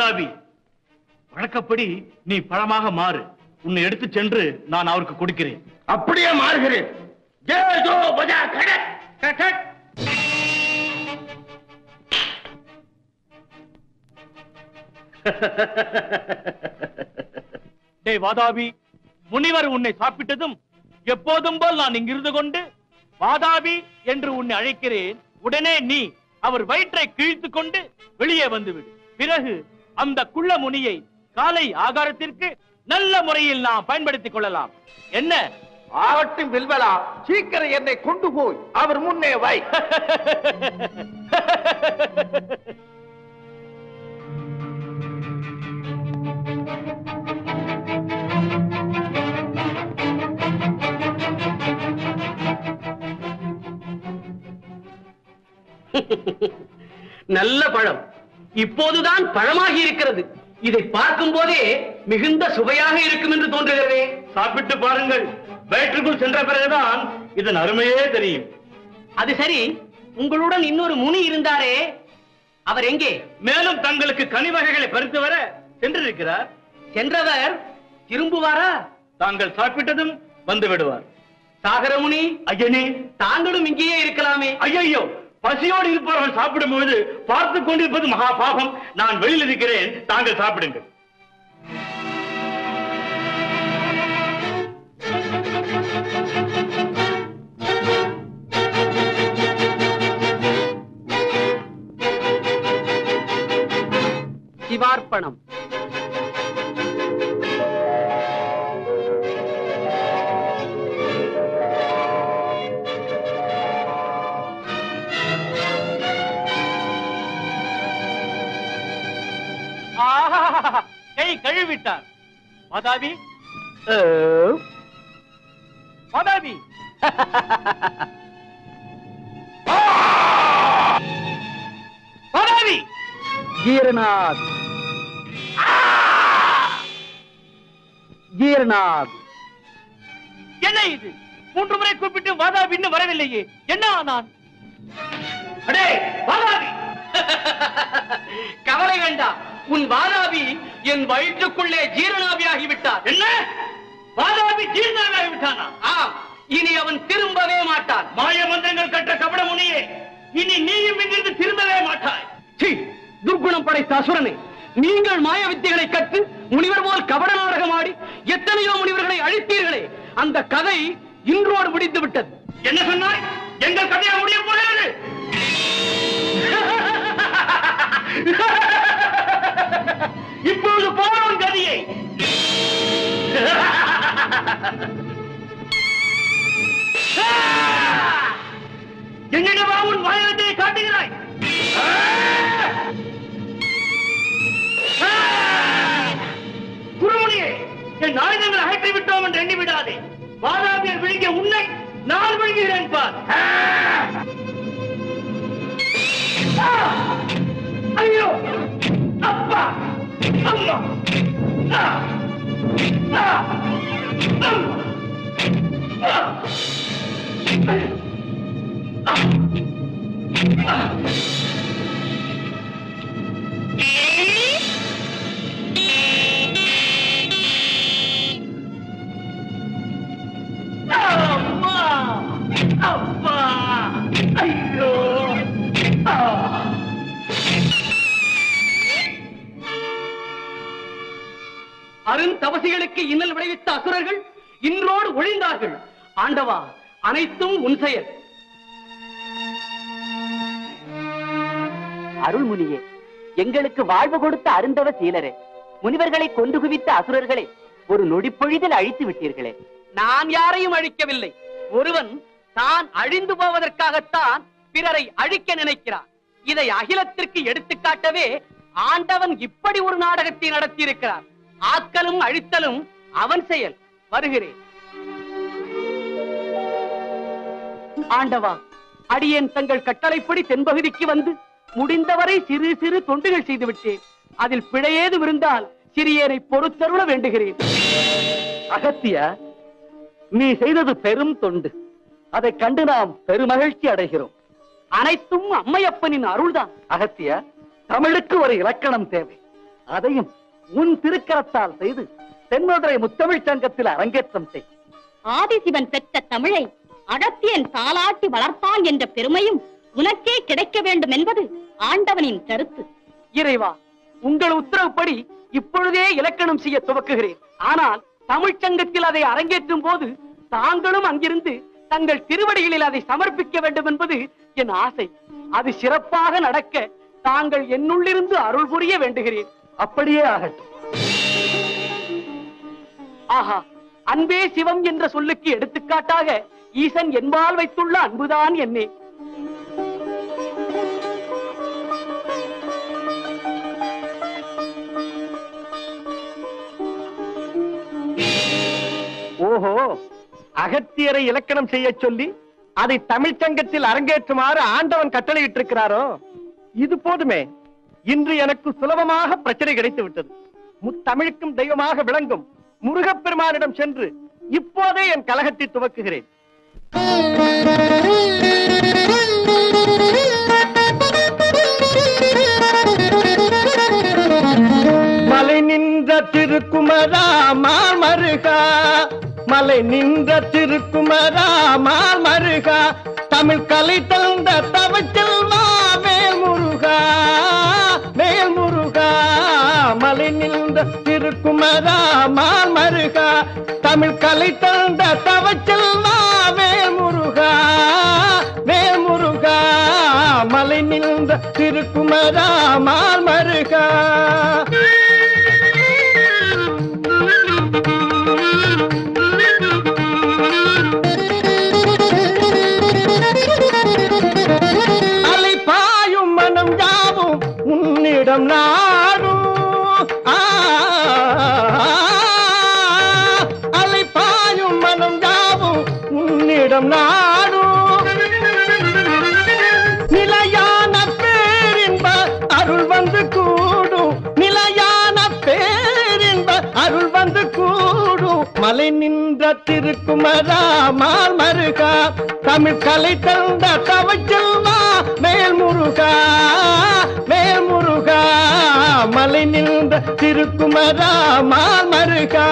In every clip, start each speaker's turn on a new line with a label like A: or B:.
A: வாதாபி, வழக்கப்படி நீ பழமாக மாறு. உன்னை எடுத்து சென்று நான் அவருக்கு கொடுக்கிறேன்.
B: அப்படியே மாறுகிறேன்.
A: டேய் வாதாபி, முனிவர் உன்னை சாப்பிட்டதும் எப்போதும் போல் நான் இங்கிருந்து கொண்டு வாதாபி என்று உன்னை அழைக்கிறேன். உடனே நீ அவர் வயிற்றை கிழித்துக் கொண்டு வெளியே வந்துவிடு. பிறகு அந்த குள்ள முனியை காலை ஆகாரத்திற்கு நல்ல முறையில் நாம் பயன்படுத்திக் கொள்ளலாம். என்ன?
B: ஆகட்டும் வில்வலா, சீக்கிரம் என்னை கொண்டு போய் அவர் முன்னே வை.
C: நல்ல பழம் இப்போதுதான் பழமாகி இருக்கிறது. இதை பார்க்கும் போதே மிகுந்த சுவையாக இருக்கும் என்று தோன்றுகிறதே.
A: சாப்பிட்டு பாருங்கள். வயிற்றுக்குள் சென்ற பிறகுதான் இதன் அருமையே தெரியும்.
C: அது சரி, உங்களுடன் இன்னொரு முனி இருந்தாரே, அவர் எங்கே?
A: மேலும் தங்களுக்கு கனி வகைகளை பறித்து வர சென்றிருக்கிறார்.
C: சென்றவர் திரும்புவாரா?
A: தாங்கள் சாப்பிட்டதும் வந்து விடுவார்.
C: சாகரமுனி
A: ஐயனே,
C: தாங்களும் இங்கேயே இருக்கலாமே.
A: ஐயோ, பசியோடு இருப்பவர்கள் சாப்பிடும் போது பார்த்துக் கொண்டிருப்பது மகா பாபம். நான் வெளியில் இருக்கிறேன், தாங்கள் சாப்பிடுங்கள்.
C: சிவார்ப்பணம்.
A: கை கழுவிட்டார். வாதாபி, வாதாபி, வாதாபி,
C: ஜீரநாத், ஜீரநாத்.
A: என்ன இது? 3 முறை கூப்பிட்டு வாதாபி இன்னும் வரவில்லையே, என்ன ஆனான்?
C: அடே வாதாபி, கவலை வேண்டாம். உன் வாதாபி என் வயிற்றுக்குள்ளே ஜீரணாவியாகிவிட்டார்.
A: என்ன? வாதாபி ஜீரணாவியாகிவிட்டானா?
C: ஆம், இனி அவன் திரும்பவே மாட்டான்.
A: மாய மந்திரங்கள் கற்ற கபட முனியே, இனி நீயும் இங்கிருந்து திரும்பவே மாட்டாய்.
C: துர்குணம் படைத்த அசுரனே, நீங்கள் மாய வித்தைகளை கற்று முனிவர் போல் கபட நாடகம் ஆடி எத்தனையோ முனிவர்களை அழித்தீர்களே, அந்த கதை இன்றோடு முடிந்து விட்டது.
A: என்ன சொன்னாய்? எங்கள் கதையா முடிய போகிறது? இப்பொழுது போறோம் கதையை. என்னிடமா உன் மாயத்தை காட்டுகிறாய்? குருமுனியே, என் ஆயுதங்களை அகற்றி விட்டோம் என்று எண்ணி விடாதே. வாதாபியை விழுங்கிய உன்னை நான் விழுங்குகிறேன் பார். ஐயோ, அப்பா, அம்மா, அப்பா, ஐயோ,
C: அருந்தவசிகளுக்கு இன்னல் விளைவித்த அசுரர்கள் இன்றோடு ஒழிந்தார்கள். ஆண்டவா, அனைத்தும் உன் செயல்.
D: அருள்முனியே, எங்களுக்கு வாழ்வு கொடுத்த அருந்தவ சீலரே, முனிவர்களை கொண்டு குவித்த அசுரர்களை ஒரு நொடிப்பொழுதில் அழித்து விட்டீர்களே.
C: நான் யாரையும் அழிக்கவில்லை. ஒருவன் தான் அழிந்து போவதற்காகத்தான் பிறரை அழிக்க நினைக்கிறான். இதை அகிலத்திற்கு எடுத்துக்காட்டவே ஆண்டவன் இப்படி ஒரு நாடகத்தை நடத்தியிருக்கிறார். ஆக்கலும் அழித்தலும் அவன் செயல். வருகிறேன். ஆண்டவா, அடியேன் தங்கள் கட்டளைப்படி தென்பகுதிக்கு வந்து முடிந்தவரை சிறு சிறு தொண்டுகள் செய்து விட்டேன். அதில் பிழையேதும் இருந்தால் சிறியேனை பொறுத்தருள வேண்டுகிறேன்.
D: அகத்தியா, நீ செய்தது பெரும் தொண்டு. அதை கண்டு நாம் பெருமகிழ்ச்சி அடைகிறோம்.
C: அனைத்தும் அம்மையப்பனின் அருள்தான்.
D: அகத்தியா, தமிழுக்கு ஒரு இலக்கணம் தேவை.
C: அதையும் உன் திருக்கரத்தால் செய்து தென்மதுரை முத்தமிழ் சங்கத்தில் அரங்கேற்றம் செய்.
E: ஆதிசிவன் பெற்ற தமிழை அடத்தியன் தாலாட்டி வளர்த்தான் என்ற பெருமையும் உனக்கே கிடைக்க வேண்டும் என்பது ஆண்டவனின் கருத்து.
C: இறைவா, உங்கள் உத்தரவுப்படி இப்பொழுதே இலக்கணம் செய்ய துவக்குகிறேன். ஆனால் தமிழ்ச் சங்கத்தில் அதை அரங்கேற்றும் போது தாங்களும் அங்கிருந்து தங்கள் திருவடிகளில் அதை சமர்ப்பிக்க வேண்டும் என்பது என் ஆசை. அது சிறப்பாக நடக்க தாங்கள் என்னுள்ளிருந்து அருள் புரிய வேண்டுகிறேன்.
B: அப்படியே ஆகட்டும்.
C: ஆஹா, அன்பே சிவம் என்ற சொல்லுக்கு எடுத்துக்காட்டாக ஈசன் என்பால் வைத்துள்ள அன்புதான் என்னே.
B: ஓஹோ, அகத்தியரை இலக்கணம் செய்ய சொல்லி அதை தமிழ்ச் சங்கத்தில் அரங்கேற்றுமாறு ஆண்டவன் கட்டளையிட்டிருக்கிறாரோ? இது போதுமே. இன்று எனக்கு சுலபமாக பிரச்சனை கிடைத்து விட்டது. முத்தமிழுக்கும் தெய்வமாக விளங்கும் முருகப்பெருமானிடம் சென்று இப்போதே என் கலகத்தை துவக்குகிறேன். மலை நின்ற திருக்குமரா மாமருகா, மலை நின்ற திருக்குமரா மாமருகா, தமிழ் கலை தந்த தவச்செல்வா வேல் முருகா, வேல் முருகா. மலை நின்ற திருக்குமரா மாமருகா, தமிழ் கலை தந்த தவச்செல்வா வேல் முருகா, வேல் முருகா. மலை நின்ற திருக்குமரா மாமருகா. அலைபாயும் மனம் யாவும் உன்னிடம் நாடும், அலைபாயும் மனம் யாவும் உன்னிடம் நாடும். நிலையான பேரின்ப அருள் வந்து கூடும், நிலையான பேரின்ப அருள் வந்து கூடும். மலை நின்ற திருக்குமரா மாமருகா, தமிழ் கலை தந்த தவச்செல்வா வேல் முருகா, வேல் முருகா. மலை நின்ற திருக்குமரா மாமருகா.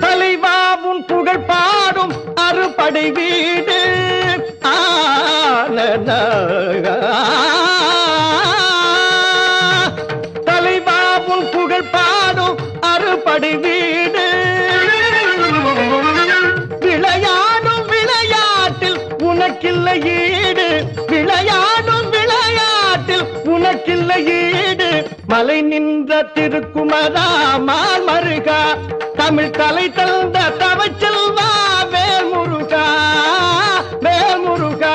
B: தலைவாவும் புகழ் பாடும் அறுபடை வீடு, தலைவாவும் புகழ் பாடும் அறுபடை வீடு. விளையாடும் விளையாட்டில் உனக்கில்லை ஈடு, விளையாடும் விளையாட்டில் உனக்கில்லை ஈடு. மலை நின்ற திருக்குமரா மாமருகா, தமிழ் கலை தந்த தவச்செல்வா வேல் முருகா, வேல் முருகா.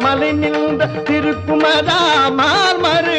B: மலை நின்ற திருக்குமரா மாமருகா.